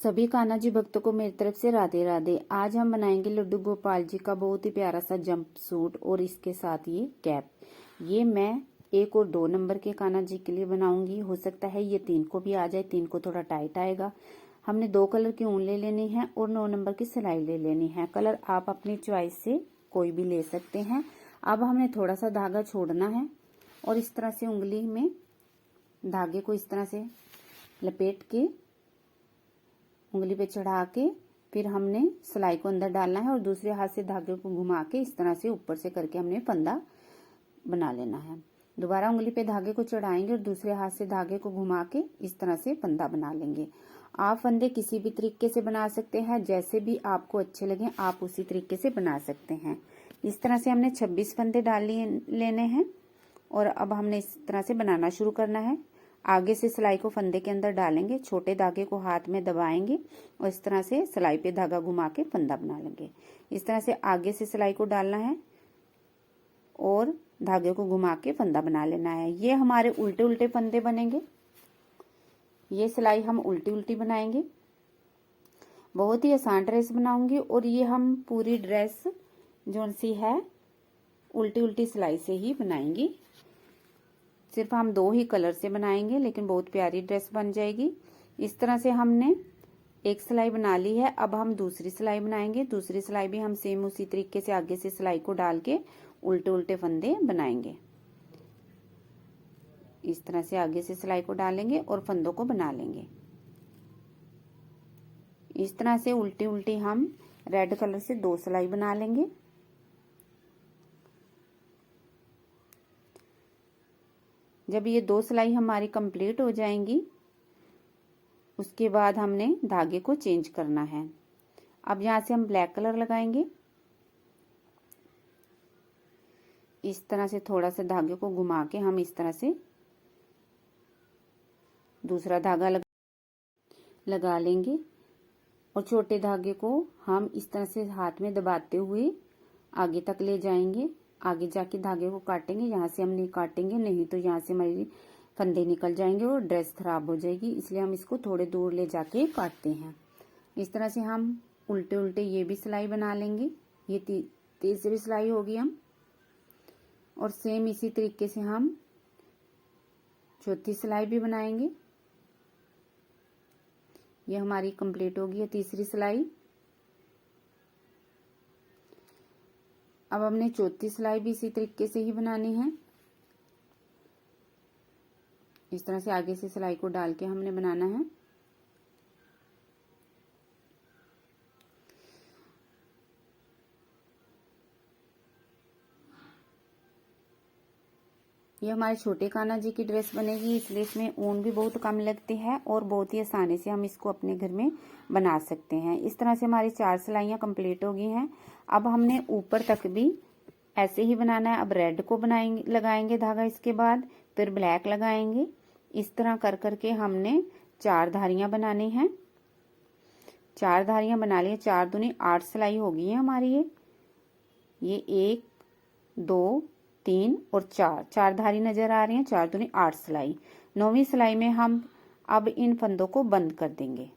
सभी कान्हा जी भक्तों को मेरी तरफ से राधे राधे। आज हम बनाएंगे लड्डू गोपाल जी का बहुत ही प्यारा सा जंप सूट और इसके साथ ये कैप। ये मैं 1 और 2 नंबर के कान्हा जी के लिए बनाऊंगी। हो सकता है ये 3 को भी आ जाए, 3 को थोड़ा टाइट आएगा। हमने 2 कलर की ऊन ले लेनी है और 9 नंबर की सिलाई ले लेनी है। कलर आप अपनी चॉइस से कोई भी ले सकते हैं। अब हमने थोड़ा सा धागा छोड़ना है और इस तरह से उंगली में धागे को इस तरह से लपेट के उंगली पे चढ़ा के फिर हमने सिलाई को अंदर डालना है और दूसरे हाथ से धागे को घुमा के इस तरह से ऊपर से करके हमने फंदा बना लेना है। दोबारा उंगली पे धागे को चढ़ाएंगे और दूसरे हाथ से धागे को घुमा के इस तरह से फंदा बना लेंगे। आप फंदे किसी भी तरीके से बना सकते हैं, जैसे भी आपको अच्छे लगे आप उसी तरीके से बना सकते हैं। इस तरह से हमने 26 फंदे डाल लेने हैं और अब हमने इस तरह से बनाना शुरू करना है। आगे से सिलाई को फंदे के अंदर डालेंगे, छोटे धागे को हाथ में दबाएंगे और इस तरह से सिलाई पे धागा घुमा के फंदा बना लेंगे। इस तरह से आगे से सिलाई को डालना है और धागे को घुमा के फंदा बना लेना है। ये हमारे उल्टे उल्टे फंदे बनेंगे। ये सिलाई हम उल्टी उल्टी बनाएंगे। बहुत ही आसान ड्रेस बनाऊंगी और ये हम पूरी ड्रेस जो सी है उल्टी उल्टी सिलाई से ही बनाएंगी। सिर्फ हम 2 ही कलर से बनाएंगे लेकिन बहुत प्यारी ड्रेस बन जाएगी। इस तरह से हमने एक सिलाई बना ली है। अब हम दूसरी सिलाई बनाएंगे। दूसरी सिलाई भी हम सेम उसी तरीके से आगे से सिलाई को डाल के उल्टे उल्टे फंदे बनाएंगे। इस तरह से आगे से सिलाई को डालेंगे और फंदों को बना लेंगे। इस तरह से उल्टी उल्टी हम रेड कलर से 2 सिलाई बना लेंगे। जब ये 2 सिलाई हमारी कंप्लीट हो जाएंगी उसके बाद हमने धागे को चेंज करना है। अब यहाँ से हम ब्लैक कलर लगाएंगे। इस तरह से थोड़ा सा धागे को घुमा के हम इस तरह से दूसरा धागा लगा लेंगे और छोटे धागे को हम इस तरह से हाथ में दबाते हुए आगे तक ले जाएंगे। आगे जाके धागे को काटेंगे। यहाँ से हम नहीं काटेंगे, नहीं तो यहाँ से हमारी फंदे निकल जाएंगे और ड्रेस खराब हो जाएगी, इसलिए हम इसको थोड़े दूर ले जाके काटते हैं। इस तरह से हम उल्टे उल्टे ये भी सिलाई बना लेंगे। ये तीसरी सिलाई होगी हम, और सेम इसी तरीके से हम चौथी सिलाई भी बनाएंगे। ये हमारी कंप्लीट होगी तीसरी सिलाई। अब हमने चौथी सिलाई भी इसी तरीके से ही बनानी है। इस तरह से आगे से सिलाई को डाल के हमने बनाना है। ये हमारे छोटे कान्हा जी की ड्रेस बनेगी, इसलिए इसमें ऊन भी बहुत कम लगती है और बहुत ही आसानी से हम इसको अपने घर में बना सकते हैं। इस तरह से हमारी 4 सिलाइयाँ कंप्लीट हो गई हैं। अब हमने ऊपर तक भी ऐसे ही बनाना है। अब रेड को बनाएंगे, लगाएंगे धागा, इसके बाद फिर ब्लैक लगाएंगे। इस तरह कर करके हमने 4 धारियां बनानी है। 4 धारियां बना लिए। 4 दूनी 8 सिलाई हो गई है हमारी। ये 1 2 3 और 4 धारी नजर आ रही हैं। 4 दूनी 8 सिलाई। 9वीं सिलाई में हम अब इन फंदों को बंद कर देंगे।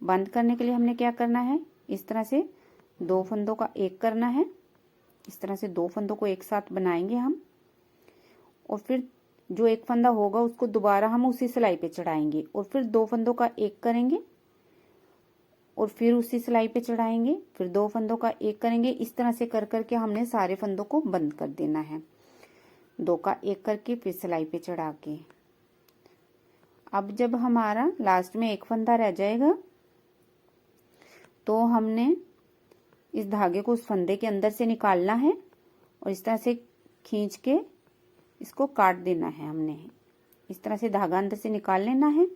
बंद करने के लिए हमने क्या करना है, इस तरह से 2 फंदों का एक करना है। इस तरह से 2 फंदों को एक साथ बनाएंगे हम, और फिर जो एक फंदा होगा उसको दोबारा हम उसी सिलाई पे चढ़ाएंगे और फिर 2 फंदों का एक करेंगे और फिर उसी सिलाई पे चढ़ाएंगे, फिर 2 फंदों का एक करेंगे। इस तरह से कर करके हमने सारे फंदों को बंद कर देना है। 2 का एक करके फिर सिलाई पे चढ़ा के। अब जब हमारा लास्ट में एक फंदा रह जाएगा तो हमने इस धागे को उस फंदे के अंदर से निकालना है और इस तरह से खींच के इसको काट देना है। हमने इस तरह से धागा अंदर से निकाल लेना है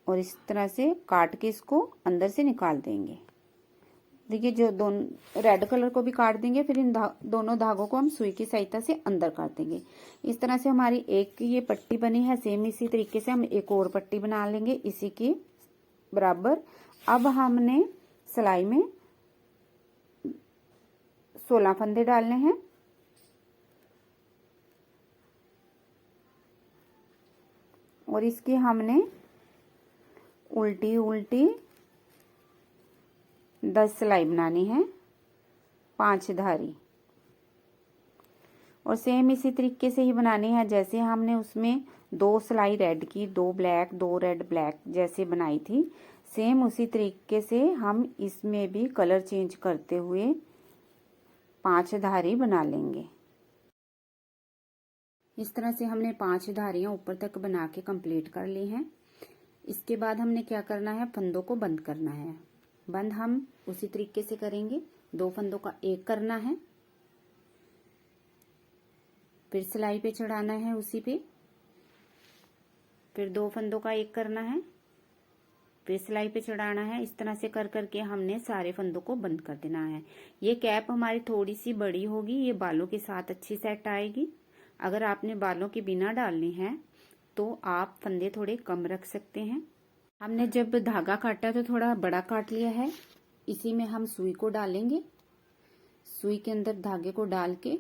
और इस तरह से काट के इसको अंदर से निकाल देंगे। देखिए, जो दोनों रेड कलर को भी काट देंगे, फिर इन दोनों धागों को हम सुई की सहायता से अंदर कर देंगे। इस तरह से हमारी एक ये पट्टी बनी है। सेम इसी तरीके से हम एक और पट्टी बना लेंगे इसी के बराबर। अब हमने सिलाई में 16 फंदे डालने हैं और इसके हमने उल्टी उल्टी 10 सिलाई बनानी है, 5 धारी। और सेम इसी तरीके से ही बनानी है जैसे हमने उसमें 2 सिलाई रेड की, 2 ब्लैक, 2 रेड ब्लैक जैसे बनाई थी, सेम उसी तरीके से हम इसमें भी कलर चेंज करते हुए 5 धारी बना लेंगे। इस तरह से हमने 5 धारियां ऊपर तक बना के कंप्लीट कर ली हैं। इसके बाद हमने क्या करना है, फंदों को बंद करना है। बंद हम उसी तरीके से करेंगे, 2 फंदों का एक करना है, फिर सिलाई पे चढ़ाना है उसी पे, फिर 2 फंदों का एक करना है, फिर सिलाई पे चढ़ाना है। इस तरह से कर करके हमने सारे फंदों को बंद कर देना है। ये कैप हमारी थोड़ी सी बड़ी होगी, ये बालों के साथ अच्छी सेट आएगी। अगर आपने बालों के बिना डालनी है तो आप फंदे थोड़े कम रख सकते हैं। हमने जब धागा काटा तो थोड़ा बड़ा काट लिया है। इसी में हम सुई को डालेंगे, सुई के अंदर धागे को डाल के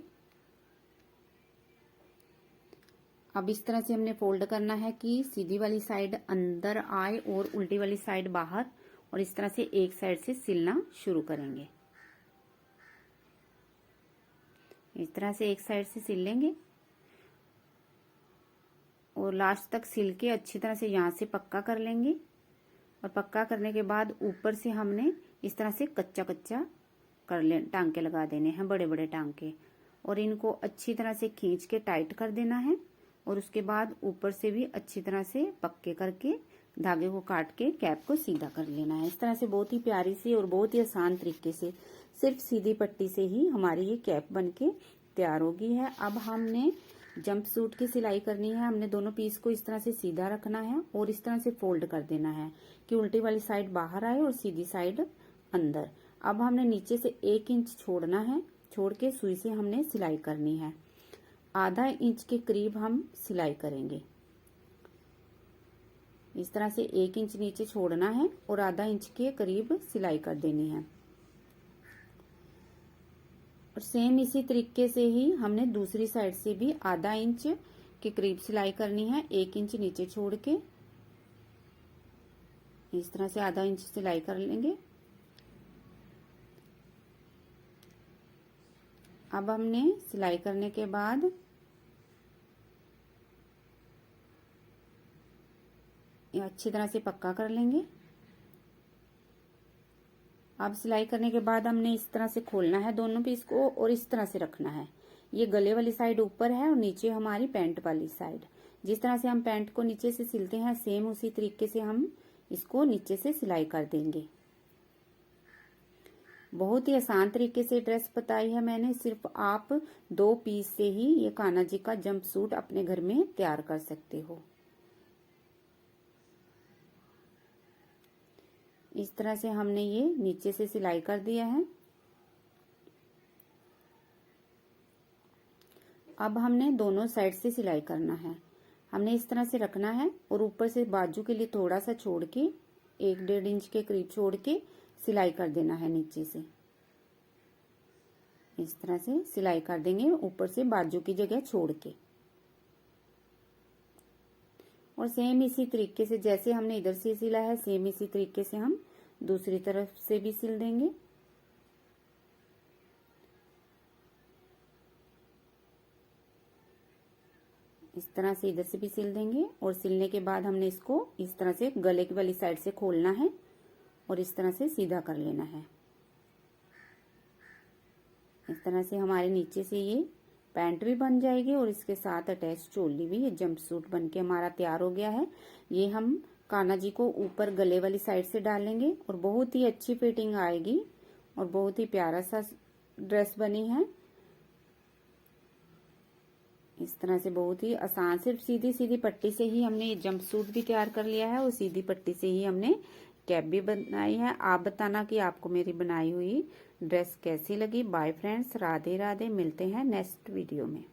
अब इस तरह से हमने फोल्ड करना है कि सीधी वाली साइड अंदर आए और उल्टी वाली साइड बाहर, और इस तरह से एक साइड से सिलना शुरू करेंगे। इस तरह से एक साइड से सिल लेंगे और लास्ट तक सिल के अच्छी तरह से यहाँ से पक्का कर लेंगे। और पक्का करने के बाद ऊपर से हमने इस तरह से कच्चा कच्चा कर ले, टांके लगा देने हैं, बड़े बड़े टांके, और इनको अच्छी तरह से खींच के टाइट कर देना है। और उसके बाद ऊपर से भी अच्छी तरह से पक्के करके धागे को काट के कैप को सीधा कर लेना है। इस तरह से बहुत ही प्यारी सी और बहुत ही आसान तरीके से सिर्फ सीधी पट्टी से ही हमारी ये कैप बनके तैयार होगी है। अब हमने जंप सूट की सिलाई करनी है। हमने दोनों पीस को इस तरह से सीधा रखना है और इस तरह से फोल्ड कर देना है कि उल्टी वाली साइड बाहर आए और सीधी साइड अंदर। अब हमने नीचे से 1 इंच छोड़ना है, छोड़ के सुई से हमने सिलाई करनी है। आधा इंच के करीब हम सिलाई करेंगे। इस तरह से 1 इंच नीचे छोड़ना है और आधा इंच के करीब सिलाई कर देनी है। और सेम इसी तरीके से ही हमने दूसरी साइड से भी आधा इंच के करीब सिलाई करनी है, 1 इंच नीचे छोड़ के इस तरह से आधा इंच सिलाई कर लेंगे। अब हमने सिलाई करने के बाद अच्छी तरह से पक्का कर लेंगे। अब सिलाई करने के बाद हमने इस तरह से खोलना है दोनों पीस को और इस तरह से रखना है। ये गले वाली साइड ऊपर है और नीचे हमारी पैंट वाली साइड। जिस तरह से हम पैंट को नीचे से सिलते हैं सेम उसी तरीके से हम इसको नीचे से सिलाई कर देंगे। बहुत ही आसान तरीके से ड्रेस बताई है मैंने। सिर्फ आप 2 पीस से ही ये कान्हा जी का जंप सूट अपने घर में तैयार कर सकते हो। इस तरह से हमने ये नीचे से सिलाई कर दिया है। अब हमने दोनों साइड से सिलाई करना है। हमने इस तरह से रखना है और ऊपर से बाजू के लिए थोड़ा सा छोड़ के 1-1.5 इंच के करीब छोड़ के सिलाई कर देना है नीचे से। इस तरह से सिलाई कर देंगे ऊपर से बाजू की जगह छोड़ के। और सेम इसी तरीके से जैसे हमने इधर से सिला है सेम इसी तरीके से हम दूसरी तरफ से भी सिल देंगे। इस तरह से इधर से भी सिल देंगे और सिलने के बाद हमने इसको इस तरह से गले की वाली साइड से खोलना है और इस तरह से सीधा कर लेना है। इस तरह से हमारे नीचे से ये पैंट भी बन जाएगी और इसके साथ अटैच चोली भी। ये जंप सूट बनके हमारा तैयार हो गया है। ये हम कान्हा जी को ऊपर गले वाली साइड से डालेंगे और बहुत ही अच्छी फिटिंग आएगी और बहुत ही प्यारा सा ड्रेस बनी है। इस तरह से बहुत ही आसान सिर्फ सीधी सीधी पट्टी से ही हमने ये जंप सूट भी तैयार कर लिया है और सीधी पट्टी से ही हमने कैप भी बनाई है। आप बताना कि आपको मेरी बनाई हुई ड्रेस कैसी लगी। Bye friends, Radhe Radhe. मिलते हैं नेक्स्ट वीडियो में।